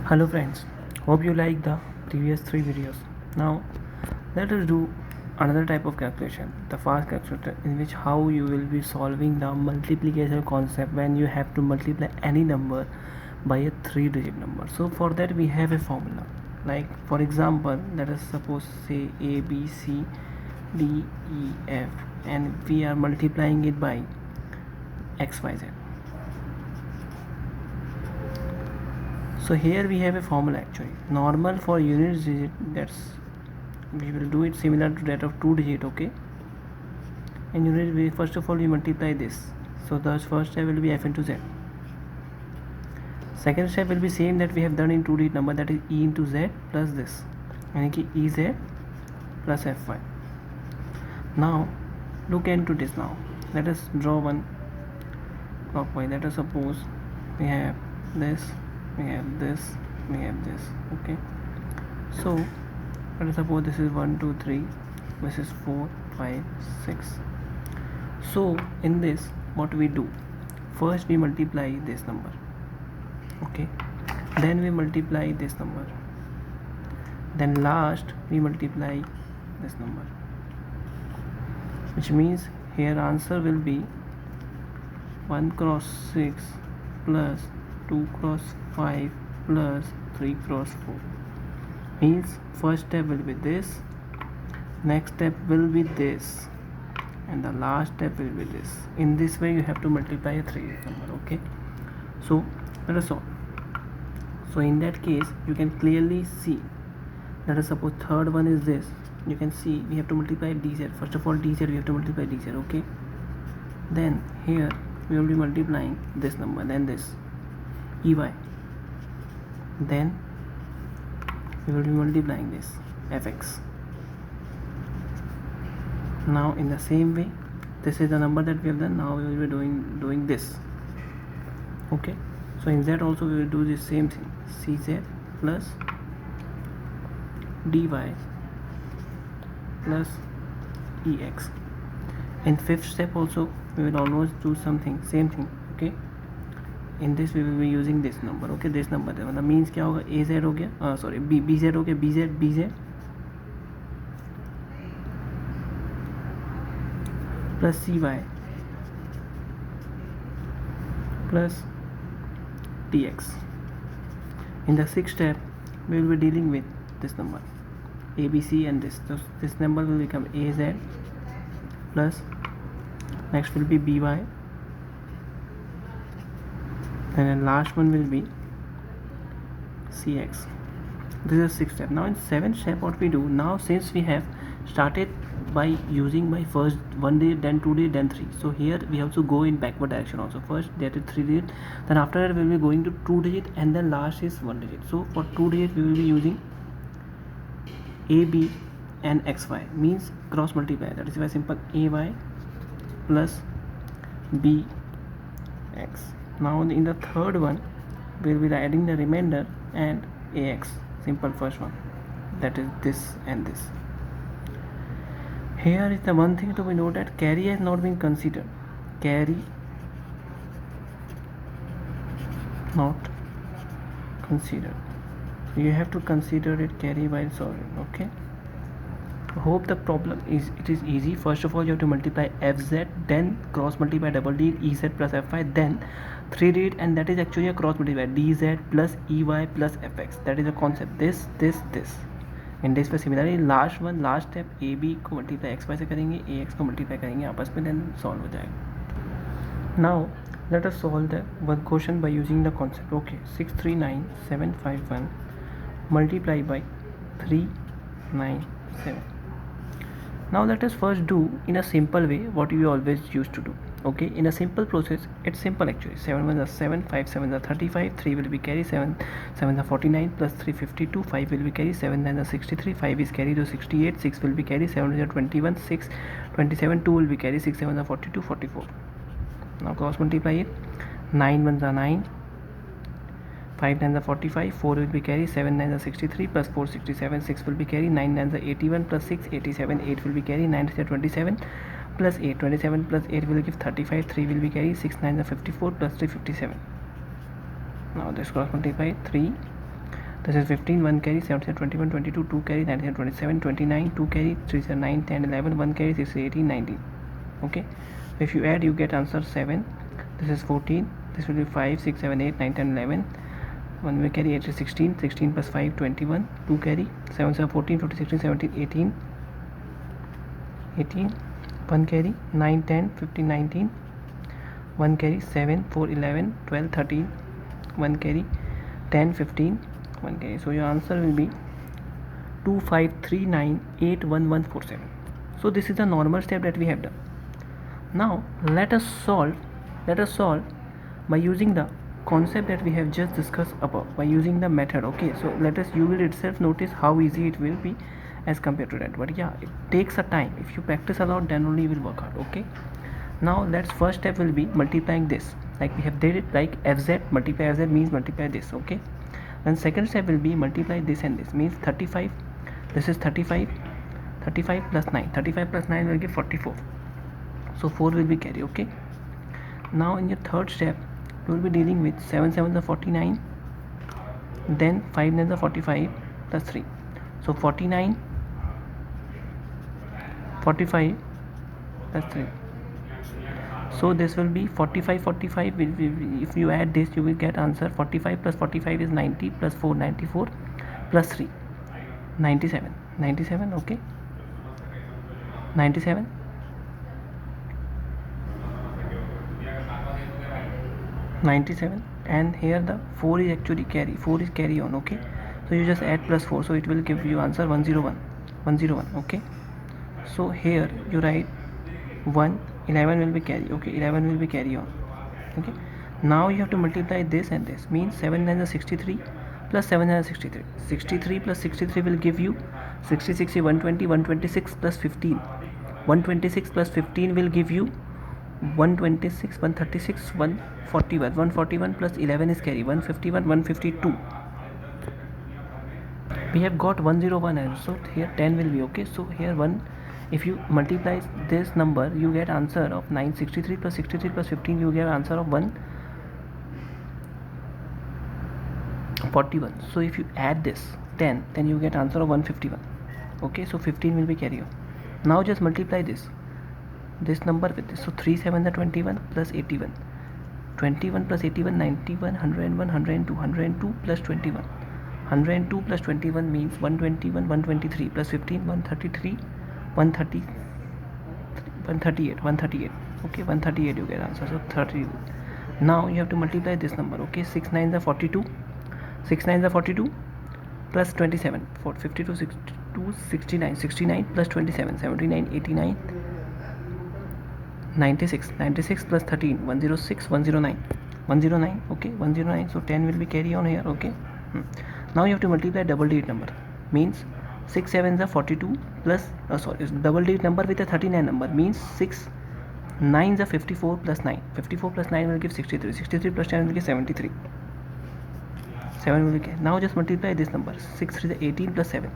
Hello friends, hope you like the previous three videos. Now let us do another type of calculation, the fast calculator, in which how you will be solving the multiplication concept when you have to multiply any number by a three-digit number. So for that we have a formula. Like for example, let us suppose say A, B, C, D, E, F, and we are multiplying it by X, Y, Z. So here we have a formula actually. Normal for unit digit, that's we will do it similar to that of two digit, okay? And unit we first of all we multiply this. So the first step will be f into z. Second step will be same that we have done in two digit number, that is e into z plus this, and ez plus fy. Now look into this. Now let us draw one clockwise. Let us suppose we have this, we have this, we have this, okay? So let us suppose this is 1 2 3, this is 4 5 6. So in this what we do, first we multiply this number, okay, then we multiply this number, then last we multiply this number, which means here answer will be 1 cross 6 plus 2 cross 5 plus 3 cross 4. Means first step will be this, next step will be this, and the last step will be this. In this way you have to multiply a three-digit number, okay? So let us solve. So in that case you can clearly see, let us suppose third one is this. You can see we have to multiply dz. First of all dz we have to multiply dz, okay? Then here we will be multiplying this number, then this ey, then we will be multiplying this fx. Now in the same way, this is the number that we have done. Now we will be doing this, okay? So in that also we will do the same thing, cz plus dy plus ex. In fifth step also we will almost do something, same thing, okay? In this we will be using this number, okay? This number मतलब means क्या होगा, az हो गया, sorry bz हो गया, bz plus cy plus tx. In the sixth step we will be dealing with this number abc, and this, so this number will become az plus, next will be by, and then last one will be cx. This is sixth step. Now in seventh step what we do, now since we have started by using by first one digit, then two digit, then three, so here we have to go in backward direction also. First that is three digit, then after that we will be going to two digit, and then last is one digit. So for two digit we will be using a, b and xy, means cross multiply. That is very simple, ay plus b x. Now in the third one we will be adding the remainder and ax, simple first one, that is this and this. Here is the one thing to be noted, that carry has not been considered. Carry not considered. So you have to consider it, carry, while solving, okay? Hope the problem is, it is easy. First of all you have to multiply fz, then cross multiply double d ez plus fy, then three digit, and that is actually a cross multiply dz plus ey plus fx. That is the concept, this. In this way similarly last one, last step a b को multiply x y से करेंगे, a x को multiply करेंगे आपस में, then solve हो जाएगा. Now let us solve the one question by using the concept, okay? 639751 multiply by 397. Now let us first do in a simple way what we always used to do, okay? In a simple process, it's simple actually. 7 1 are 7, 5 7 are 35, 3 will be carry, 7 7 are 49 plus 3 52, 5 will be carry, 7 9 are 63, 5 is carry to 68, 6 will be carry, 7 are 21, 6 27, 2 will be carry, 6 7 are 42, 44. Now cross multiply it, 9 1s are 9, 5 9s are 45, 4 will be carry, 7 9s are 63 plus 4 67, 6 will be carry, 9 9s are 81 plus 6 87, 8 will be carry, 9 is 27 plus 8 27 plus 8 will give 35, 3 will be carry, 6 9s are 54 plus 3 57. Now this cross multiply 3 This is 15, 1 carry, 7, 21, 22, 2 carry, 19, 27, 29, 2 carry, 3, 9, 10, 11, 1 carry, 6, 18, 19. Okay, so if you add, you get answer 7. This is 14. This will be 5, 6, 7, 8, 9, 10, 11. 1 will carry, 8 is 16. 16 plus 5, 21. 2 carry, 7, 7, 14, 15, 16, 17, 18. 18. 1 carry, 9, 10, 15, 19. 1 carry, 7, 4, 11, 12, 13. 1 carry, 10, 15. 1 carry. So your answer will be 2539.81147. So this is the normal step that we have done. Now let us solve by using the concept that we have just discussed above, by using the method. Okay, so you will itself notice how easy it will be as compared to that, but yeah, it takes a time. If you practice a lot, then only you will work hard. Okay, now let's first step will be multiplying this, like we have did it, like fz, multiply fz means multiply this. Okay, then second step will be multiply this and this, means 35. This is 35 plus 9. 35 plus 9 will give 44, so 4 will be carry. Okay, now in your third step you will be dealing with 7 7 is 49, then 5 9 is 45 plus 3, so 49, 45 plus 3. So this will be 45 45. If you add this, you will get answer 45 plus 45 is 90 plus 4 94 plus 3 97. 97. Okay, 97. 97, and here the 4 is actually carry, 4 is carry on. Okay, so you just add plus 4, so it will give you answer 101. 101. Okay, so here you write 1, 11 will be carry. Okay, 11 will be carry on. Okay, now you have to multiply this and this, means 7 9 is 63 plus 7 9 is 63. 63 plus 63 will give you 60 60 120. 126 plus 15, 126 plus 15 will give you 126. 136 141. 141 plus 11 is carry, 151. 152. We have got 101 and so here 10 will be. Okay, so here 1, if you multiply this number, you get answer of 963 plus 63 plus 15, you get answer of 141. So if you add this 10, then you get answer of 151. Okay, so 15 will be carry on. Now just multiply this number with this, so 3 7 is 21 plus 81. 21 plus 81 91. 101 102. 102 plus 21. 102 plus 21 means 121. 123 plus 15 133. 130 138. 138. Okay, 138 you get answer, so 30. Now you have to multiply this number. Okay, 6 9 is 42. 6 9 is 42 plus 27. 52 62 69. 69 plus 27 79. 89. 96. 96 plus 13 106. 109. 109. Okay, 109. So 10 will be carry on here. Okay, now you have to multiply double digit number, means 6 7 is 42 plus it's double digit number with a 39 number, means 6 9 is 54 plus 9. 54 plus 9 will give 63. 63 plus 10 will give 73. 7 will get. Now just multiply this number, 6 3 is 18 plus 7,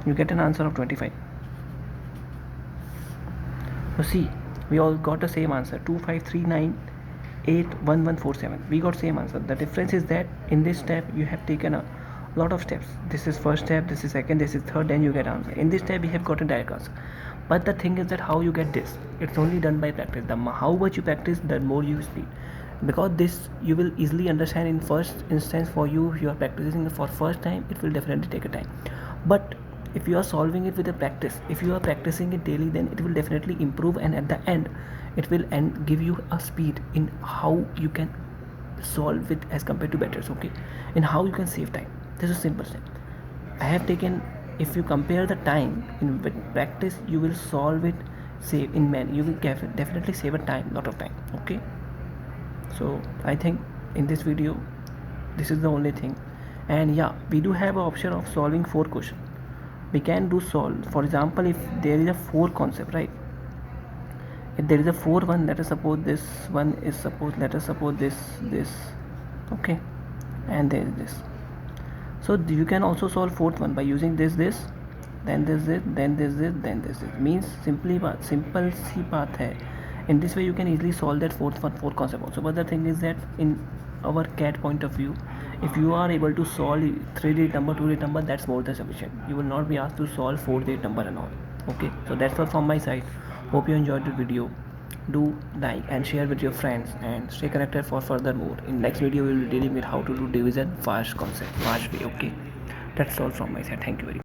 you get an answer of 25. So see, we all got the same answer, 2539.81147. we got same answer. The difference is that in this step you have taken a lot of steps. This is first step, this is second, this is third, then you get answer. In this step we have got a direct answer, but the thing is that how you get this, it's only done by practice. How much you practice, the more you speed, because this you will easily understand in first instance. For you, if you are practicing for first time, it will definitely take a time, but if you are solving it with a practice, if you are practicing it daily, then it will definitely improve, and at the end it will give you a speed in how you can solve it as compared to betters. Okay, in how you can save time. This is a simple step I have taken. If you compare the time in with practice, you will solve it, save in man, you will definitely save a lot of time. Okay, so I think in this video this is the only thing. And yeah, we do have an option of solving 4 questions. We can do solve, for example, if there is a 4 concept, right? If there is a 4 one, let us suppose this one is let us suppose this, okay, and there is this. So you can also solve 4th one by using this, then this, then this, then this. Means simple सी बात है. In this way you can easily solve that 4th concept also. But the thing is that in our CAT point of view, If you are able to solve 3-digit number, 2-digit number, that's more than sufficient. You will not be asked to solve 4-digit number and all. Okay, so that's all from my side. Hope you enjoyed the video. Do like and share with your friends and stay connected for further more. In next video we will be dealing with how to do division fast concept, fast way. Okay, that's all from my side. Thank you very much.